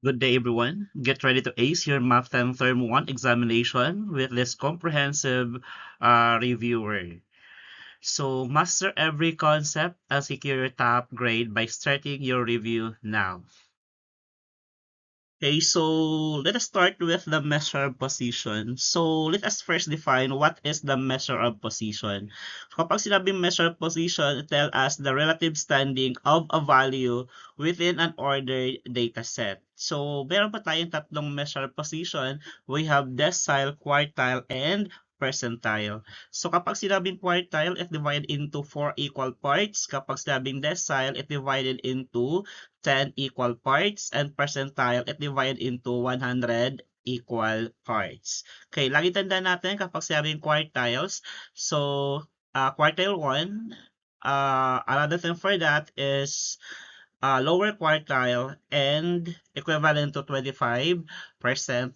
Good day, everyone. Get ready to ace your Math 10 Term 1 examination with this comprehensive reviewer. So, master every concept and secure your top grade by starting your review now. Okay, so let us start with the measure of position. So let us first define what is the measure of position. Kapag sinabing measure of position, it tells us the relative standing of a value within an ordered data set. So meron pa tayong tatlong measure of position. We have decile, quartile, and percentile. So kapag sinabing quartile, it divided into 4 equal parts. Kapag sinabing decile, it divided into 10 equal parts, and percentile it divided into 100 equal parts. Okay, lagi tandaan natin kapag sinabing quartiles, so quartile 1, another thing for that is lower quartile and equivalent to 25%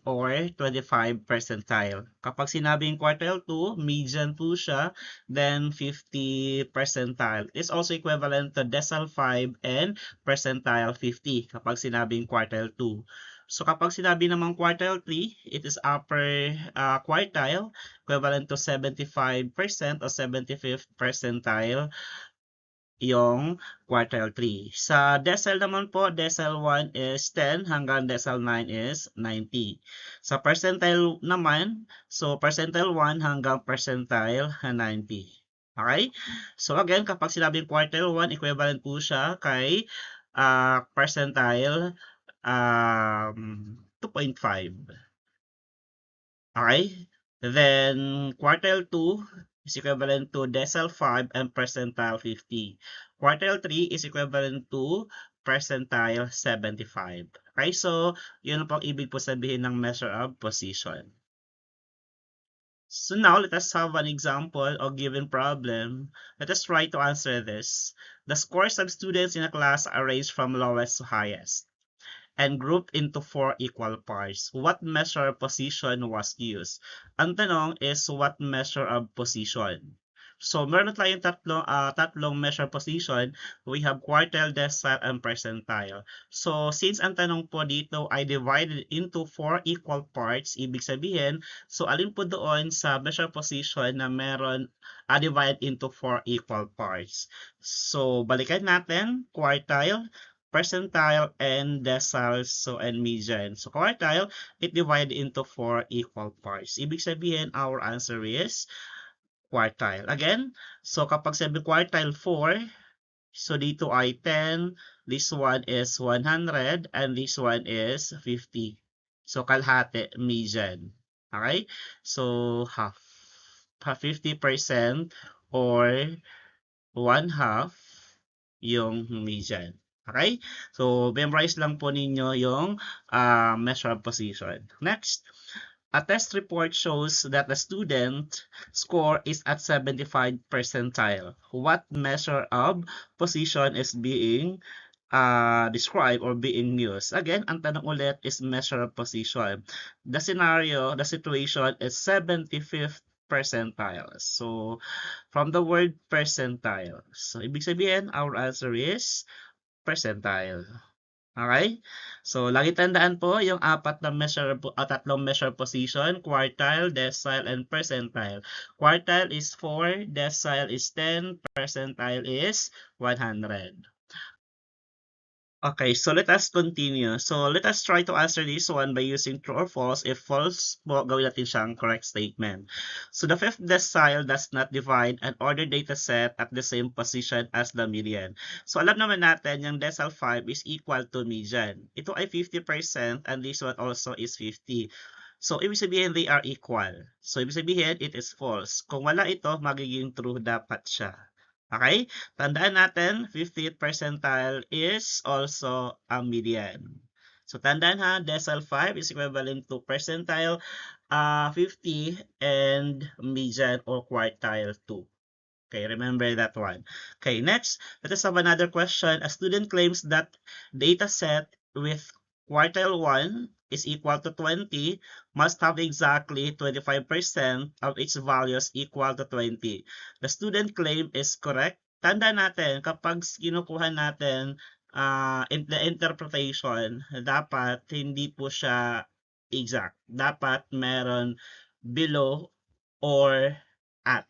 or 25 percentile. Kapag sinabing quartile 2, median 2 siya, then 50 percentile. It's also equivalent to decile 5 and percentile 50 kapag sinabing quartile 2. So kapag sinabi namang quartile 3, it is upper quartile, equivalent to 75% or 75th percentile yung quartile 3. Sa decile naman po, decile 1 is 10 hanggang decile 9 is 90. Sa percentile naman, so percentile 1 hanggang percentile 90. Okay? So again, kapag sinabing quartile 1, equivalent po siya kay percentile 2.5. Okay? Then, quartile 2 is equivalent to decile 5 and percentile 50. Quartile 3 is equivalent to percentile 75. Okay, so yun po ang ibig po sabihin ng measure of position. So now, let us have an example or given problem. Let us try to answer this. The scores of students in a class are arranged from lowest to highest and grouped into 4 equal parts. What measure of position was used? Ang tanong is what measure of position? So, meron tayong tatlong measure position. We have quartile, decile, and percentile. So, since ang tanong po dito ay divided into 4 equal parts, ibig sabihin, so alin po doon sa measure position na meron divided into 4 equal parts? So, balikan natin, quartile, percentile, and decile, so and median. So quartile, it divided into 4 equal parts. Ibig sabihin, our answer is quartile. Again, so kapag sabi quartile 4, so dito ay 10, this one is 100, and this one is 50. So kalahati, median. Okay? So half. 50% or 1/2 yung median. Okay? So, memorize lang po ninyo yung measure of position. Next, a test report shows that the student score is at 75 percentile. What measure of position is being described or being used? Again, ang tanong ulit is measure of position. The scenario, the situation is 75th percentile. So, from the word percentile. So, ibig sabihin, our answer is percentile. Okay? So, lagi tandaan po yung tatlong measure position, quartile, decile, and percentile. Quartile is 4, decile is 10, percentile is 100. Okay, so let us continue. So let us try to answer this one by using true or false. If false po, gawin natin siyang correct statement. So the fifth decile does not divide an ordered data set at the same position as the median. So alam naman natin yung decile 5 is equal to median. Ito ay 50% and this one also is 50. So ibig sabihin they are equal. So ibig sabihin it is false. Kung wala ito, magiging true dapat siya. Okay? Tandaan natin, 50th percentile is also a median. So, tandaan ha, decile 5 is equivalent to percentile 50 and median or quartile 2. Okay, remember that one. Okay, next, let us have another question. A student claims that data set with quartile 1 is equal to 20 must have exactly 25% of its values equal to 20. The student claim is correct. Tanda natin, kapag kinukuha natin the interpretation, dapat hindi po siya exact. Dapat meron below or at.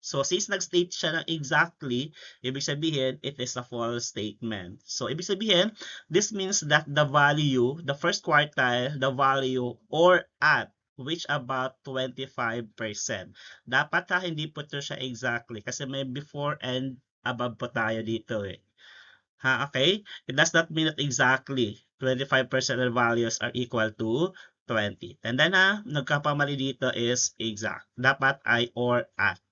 So, since nag-state siya ng exactly, ibig sabihin, it is a false statement. So, ibig sabihin, this means that the value, the first quartile, the value or at which about 25%. Dapat hindi po ito siya exactly kasi may before and above po tayo dito eh. Okay? It does not mean that exactly 25% of values are equal to 20. Tanda na, nagkakamali dito is exact. Dapat ay or at.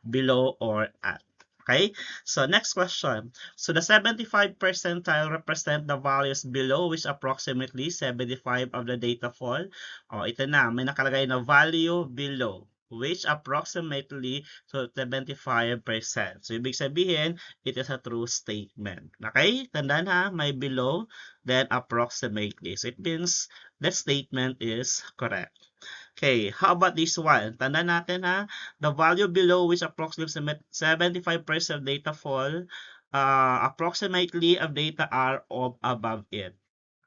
Below or at. Okay? So, next question. So, the 75 percentile represent the values below which approximately 75 of the data fall. O, ito na. May nakalagay na value below which approximately to 75%. So, ibig sabihin, it is a true statement. Okay? Tandaan ha, may below, then approximately. So, it means that statement is correct. Okay, how about this one? Tandaan natin ha, the value below which approximately 75% data fall, approximately of data are of above it.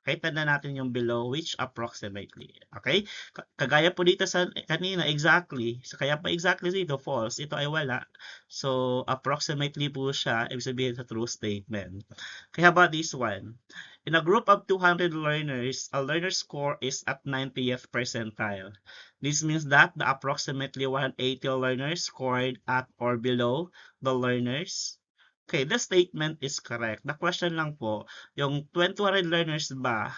Okay, tandaan natin yung below which approximately. Okay, kagaya po dito sa kanina, exactly. So, kaya pa exactly dito, false. Ito ay wala. So, approximately po siya, ibig sabihin sa true statement. Okay, how about this one? In a group of 200 learners, a learner score is at 90th percentile. This means that the approximately 180 learners scored at or below the learners. Okay, the statement is correct. The question lang po, yung 200 learners ba,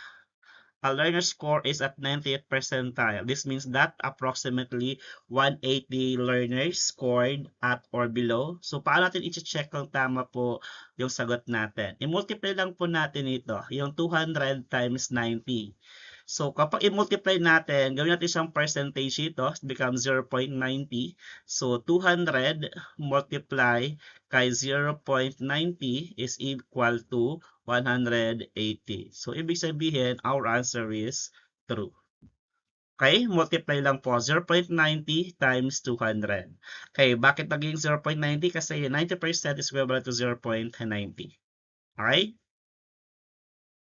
a learner score is at 90th percentile. This means that approximately 180 learners scored at or below. So, paano natin i-check kung tama po yung sagot natin? I-multiply lang po natin ito, yung 200 times 90. So, kapag i-multiply natin, gawin natin isang percentage ito, it becomes 0.90. So, 200 multiply kay 0.90 is equal to 180. So, ibig sabihin, our answer is true. Okay, multiply lang po, 0.90 times 200. Okay, bakit naging 0.90? Kasi 90% is equivalent to 0.90. Okay?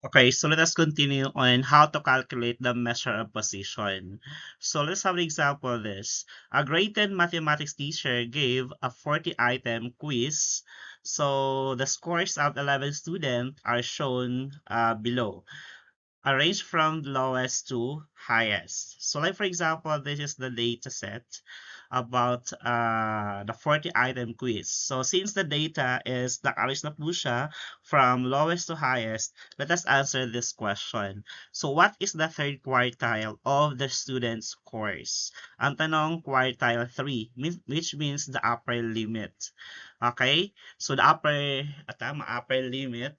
Okay, so let us continue on how to calculate the measure of position. So let's have an example of this. A grade 10 mathematics teacher gave a 40-item quiz. So the scores of 11 students are shown below. Arranged from lowest to highest. So like for example, this is the data set about the 40-item quiz. So since the data is naka-arrange na po siya from lowest to highest, let us answer this question. So what is the third quartile of the student's scores? Ang tanong, quartile 3, which means the upper limit. Okay? So the upper limit.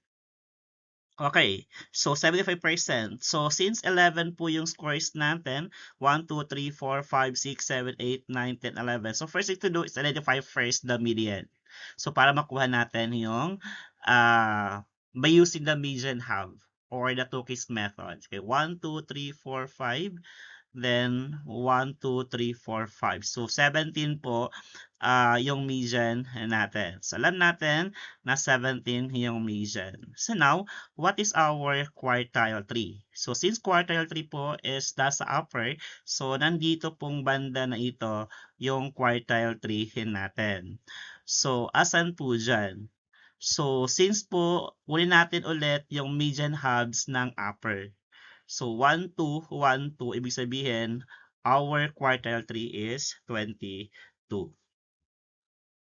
Okay, so 75%. So since 11 po yung scores natin, 1, 2, 3, 4, 5, 6, 7, 8, 9, 10, 11. So first thing to do is identify first the median. So para makuha natin yung by using the median half or the two-case method. Okay, 1, 2, 3, 4, 5. Then 1, 2, 3, 4, 5. So 17 po yung median natin. So alam natin na 17 yung median. So now, what is our quartile 3? So since quartile 3 po is nasa upper, so nandito pong banda na ito yung quartile 3 natin. So asan po dyan? So since po, uli natin ulit yung median halves ng upper. So 1, 2, 1, 2, ibig sabihin, our quartile 3 is 22.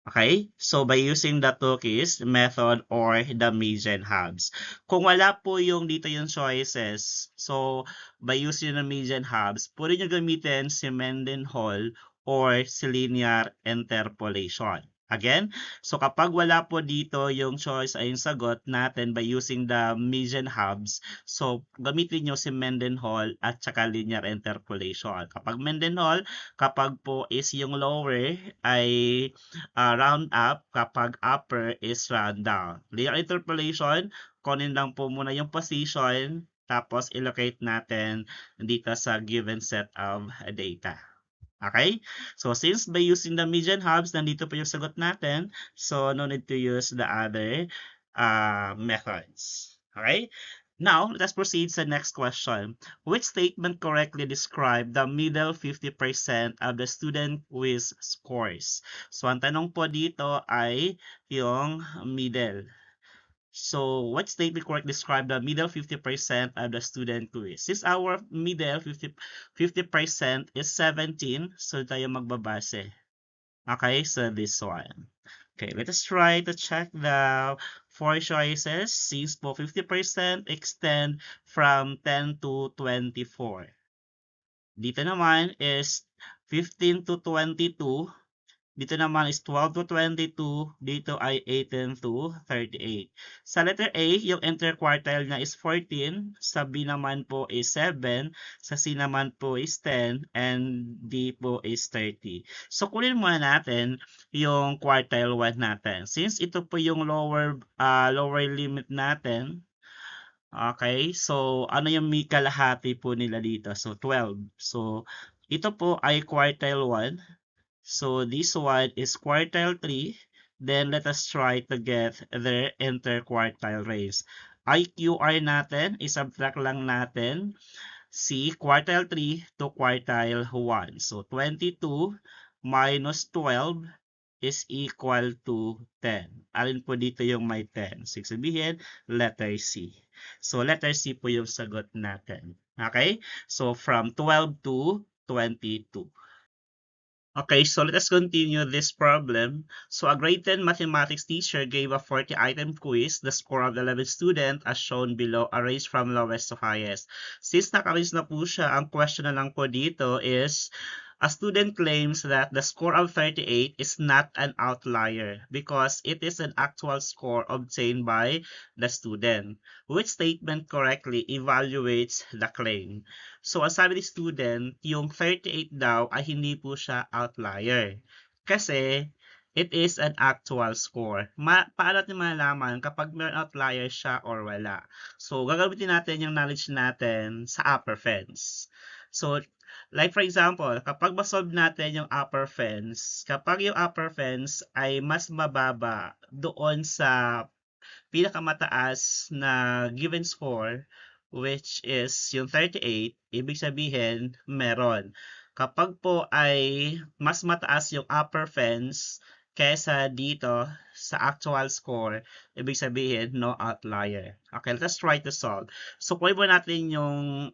Okay? So, by using the two-case method or the median halves. Kung wala po yung dito yung choices, so, by using the median halves, pwede nyo gamitin si Mendenhall or si linear interpolation. Again, so kapag wala po dito yung choice ay yung sagot natin by using the median halves, so gamitin nyo si Mendenhall at saka linear interpolation. Kapag Mendenhall, kapag po is yung lower ay round up, kapag upper is round down. Linear interpolation, kunin lang po muna yung position, tapos illocate natin dito sa given set of data. Okay? So, since by using the median halves, nandito po yung sagot natin. So, no need to use the other methods. Okay? Now, let us proceed sa next question. Which statement correctly describe the middle 50% of the student quiz scores? So, ang tanong po dito ay yung middle. So, what statement correctly describe the middle 50% of the student quiz? Since our middle 50% is 17, so tayo magbabase. Okay, so this one. Okay, let us try to check the four choices. Since po 50% extend from 10 to 24. Dito naman is 15 to 22. Dito naman is 12 to 22. Dito ay 18 to 38. Sa letter A, yung interquartile niya is 14. Sa B naman po is 7. Sa C naman po is 10. And D po is 30. So, kunin muna natin yung quartile 1 natin. Since ito po yung lower limit natin, okay, so ano yung may kalahati po nila dito? So, 12. So, ito po ay quartile 1. So this one is quartile 3. Then let us try to get their interquartile range. IQR natin, isubtract lang natin si quartile 3 to quartile 1. So 22 minus 12 is equal to 10. Alin po dito yung may 10? So sabihin, letter C. So letter C po yung sagot natin. Okay? So from 12 to 22. Okay, so let us continue this problem. So a grade 10 mathematics teacher gave a 40-item quiz. The score of the 11 student as shown below, arranged from lowest to highest. Since naka-arrange na po siya, ang question na lang po dito is, a student claims that the score of 38 is not an outlier because it is an actual score obtained by the student. Which statement correctly evaluates the claim? So, ang sabi ni student, yung 38 daw ay hindi po siya outlier. Kasi, it is an actual score. Paano natin malalaman kapag may outlier siya or wala? So, gagamitin natin yung knowledge natin sa upper fence. So, like for example, kapag masolve natin yung upper fence, kapag yung upper fence ay mas mababa doon sa pinakamataas na given score, which is yung 38, ibig sabihin meron. Kapag po ay mas mataas yung upper fence kesa dito sa actual score, ibig sabihin no outlier. Okay, let's try to solve. So, kunin mo natin yung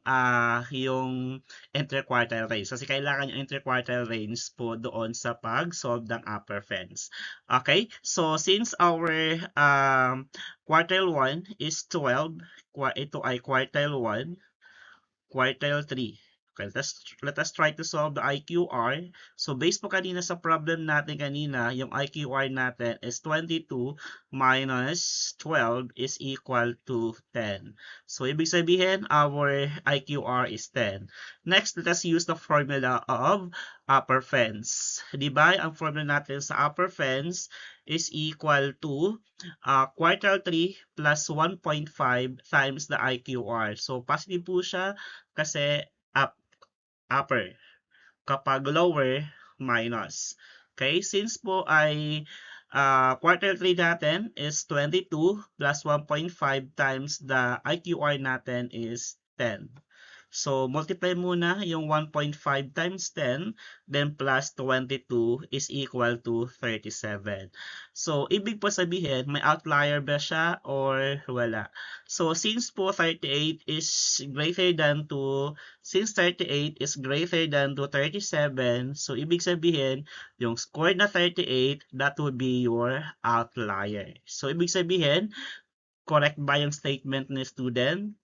interquartile range. Kasi kailangan yung interquartile range po doon sa pag-solve ng upper fence. Okay, so since our quartile 1 is 12, ito ay quartile 1, quartile 3. Okay, let us try to solve the IQR. So, based po kanina sa problem natin kanina, yung IQR natin is 22 minus 12 is equal to 10. So, ibig sabihin, our IQR is 10. Next, let us use the formula of upper fence. Diba? Ang formula natin sa upper fence is equal to quartile 3 plus 1.5 times the IQR. So, positive po siya kasi upper. Kapag lower, minus. Okay, since po ay quartile 3 natin is 22 plus 1.5 times the IQR natin is 10. So, multiply muna yung 1.5 times 10, then plus 22 is equal to 37. So, ibig po sabihin, may outlier ba siya or wala? So, since po 38 is greater than to, since 38 is greater than to 37, so ibig sabihin, yung score na 38, that would be your outlier. So, ibig sabihin, correct ba yung statement ni student?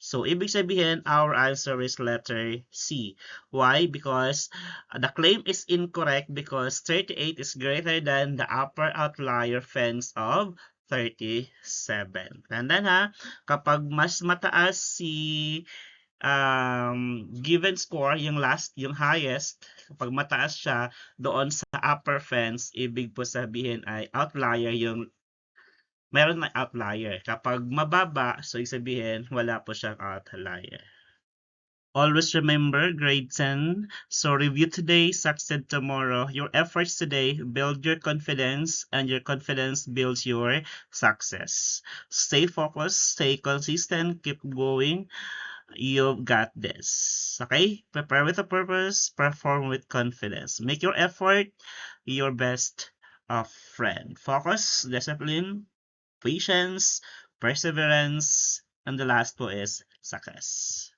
So, ibig sabihin, our answer is letter C. Why? Because the claim is incorrect because 38 is greater than the upper outlier fence of 37. Tandaan ha, kapag mas mataas si given score, yung last, yung highest, kapag mataas siya doon sa upper fence, ibig po sabihin ay outlier yung meron na outlier. Kapag mababa, so ibig sabihin, wala po siyang outlier. Always remember grade 10. So review today, succeed tomorrow. Your efforts today build your confidence, and your confidence builds your success. Stay focused, stay consistent, keep going. You've got this. Okay? Prepare with a purpose, perform with confidence. Make your effort your best friend. Focus, discipline, patience, perseverance, and the last po is success.